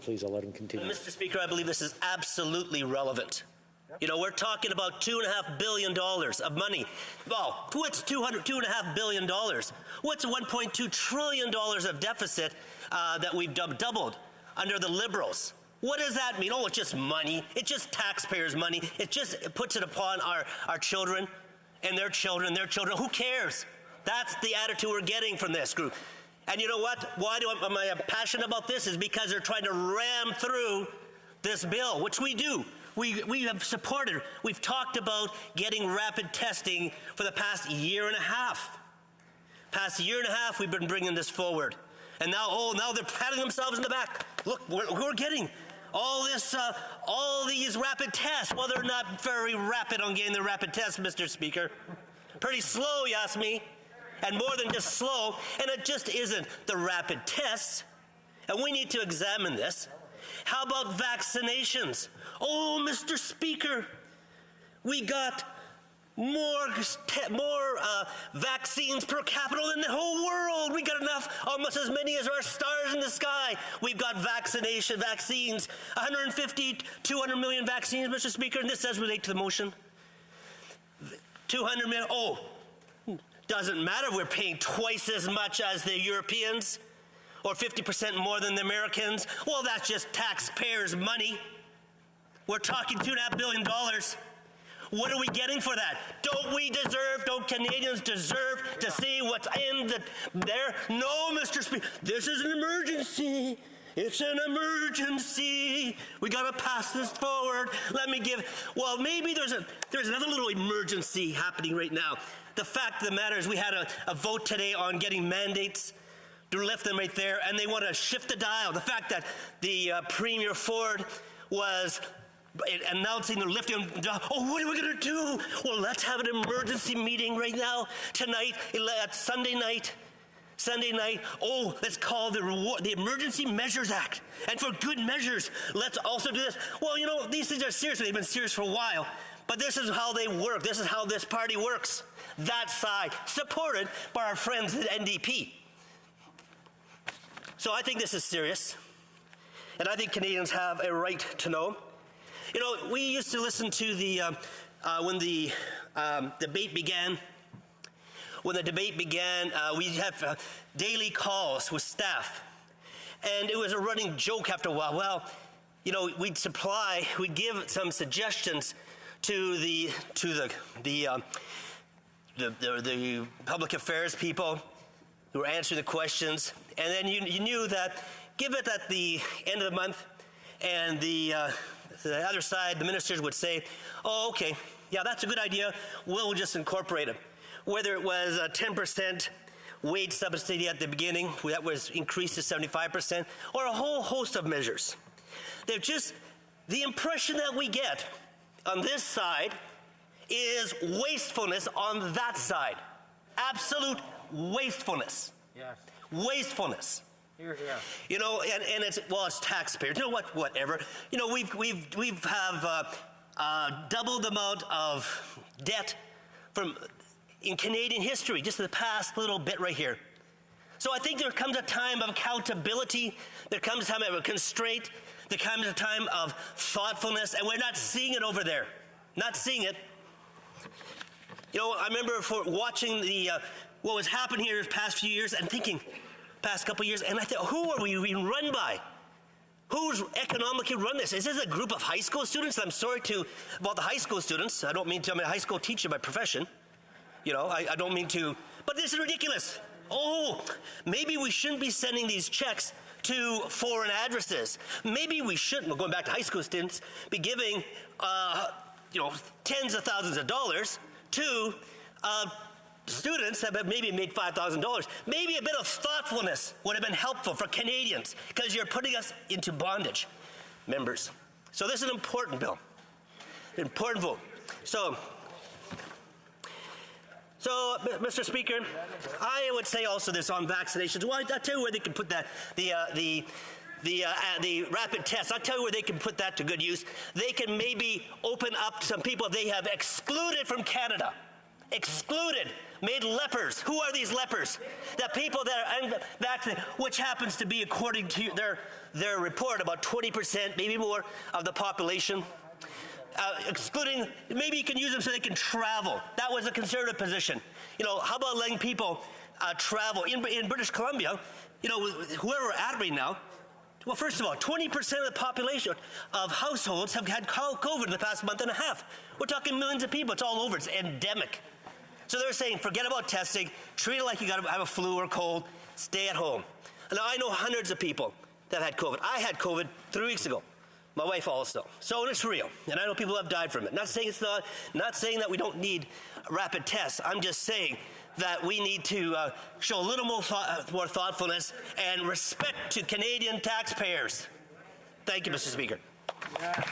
Please, I'll let him continue. Mr. Speaker, I believe this is absolutely relevant. You know, we're talking about $2.5 billion of money. Well, what's $2.5 billion? What's $1.2 trillion of deficit that we've doubled under the Liberals? What does that mean? Oh, it's just money. It's just taxpayers' money. It just puts it upon our children and their children, Who cares? That's the attitude we're getting from this group. And you know what? Why am I passionate about this? Is because they're trying to ram through this bill, which we do. We have supported. We've talked about getting rapid testing for the past year and a half. We've been bringing this forward. And now they're patting themselves in the back. Look, we're getting all these rapid tests. Well, they're not very rapid on getting the rapid tests, Mr. Speaker. Pretty slow, you ask me. And more than just slow, and it just isn't the rapid tests. And we need to examine this. How about vaccinations? Oh, Mr. Speaker, we got more vaccines per capita than the whole world. We got enough, almost as many as our stars in the sky. We've got vaccines, 150, 200 million vaccines, Mr. Speaker, and this does relate to the motion. 200 million, doesn't matter, we're paying twice as much as the Europeans, or 50% more than the Americans. Well, that's just taxpayers' money. We're talking $2.5 billion. What are we getting for that? Don't Canadians deserve to see what's in there? No, Mr. Speaker, this is an emergency. It's an emergency. We got to pass this forward. Maybe there's another little emergency happening right now. The fact of the matter is we had a vote today on getting mandates to lift them right there, and they want to shift the dial. The fact that the Premier Ford was announcing they're lifting, what are we going to do? Well, let's have an emergency meeting right now, tonight, Sunday night. Let's call the Emergency Measures Act. And for good measures, let's also do this. Well, you know, these things are serious. They've been serious for a while. But this is how they work. This is how this party works. That side, supported by our friends at NDP. So I think this is serious. And I think Canadians have a right to know. You know, we used to listen to when the debate began. When the debate began, we'd have daily calls with staff. And it was a running joke after a while. Well, you know, we'd give some suggestions to the public affairs people who were answering the questions. And then you knew that, give it at the end of the month, and the other side, the ministers would say, oh, okay, yeah, that's a good idea. We'll just incorporate it. Whether it was a 10% wage subsidy at the beginning, that was increased to 75%, or a whole host of measures. They're just, the impression that we get on this side is wastefulness on that side. Absolute wastefulness. Yes. Wastefulness. Here. You know, and it's taxpayers. You know what? Whatever. You know, we've doubled the amount of debt in Canadian history, just in the past little bit right here. So I think there comes a time of accountability, there comes a time of constraint, there comes a time of thoughtfulness, and we're not seeing it over there. Not seeing it. You know, I remember watching what was happening here the past few years and thinking, past couple of years, and I thought, who are we being run by? Who's economically run this? Is this a group of high school students? I'm sorry about the high school students. I don't mean to, I'm a high school teacher by profession. You know, I don't mean to, but this is ridiculous. Oh, maybe we shouldn't be sending these checks to foreign addresses. Maybe we shouldn't, we're going back to high school students, be giving, tens of thousands of dollars to students that have maybe made $5,000. Maybe a bit of thoughtfulness would have been helpful for Canadians, because you're putting us into bondage, members. So this is an important bill, an important vote. So, Mr. Speaker, I would say also this on vaccinations. Well, I'll tell you where they can put that, the rapid tests. I'll tell you where they can put that to good use. They can maybe open up some people they have excluded from Canada. excluded, made lepers. Who are these lepers? The people that are unvaccinated, which happens to be, according to their report, about 20%, maybe more, of the population. Excluding, maybe you can use them so they can travel. That was a conservative position. You know, how about letting people travel? In British Columbia, you know, whoever we're at right now, well, first of all, 20% of the population of households have had COVID in the past month and a half. We're talking millions of people. It's all over. It's endemic. So they're saying, forget about testing. Treat it like you got to have a flu or cold. Stay at home. And now I know hundreds of people that had COVID. I had COVID 3 weeks ago. My wife also. So it's real. And I know people have died from it. Not saying it's not saying that we don't need rapid tests. I'm just saying that we need to show a little more thoughtfulness and respect to Canadian taxpayers. Thank you, Mr. Speaker. Yeah.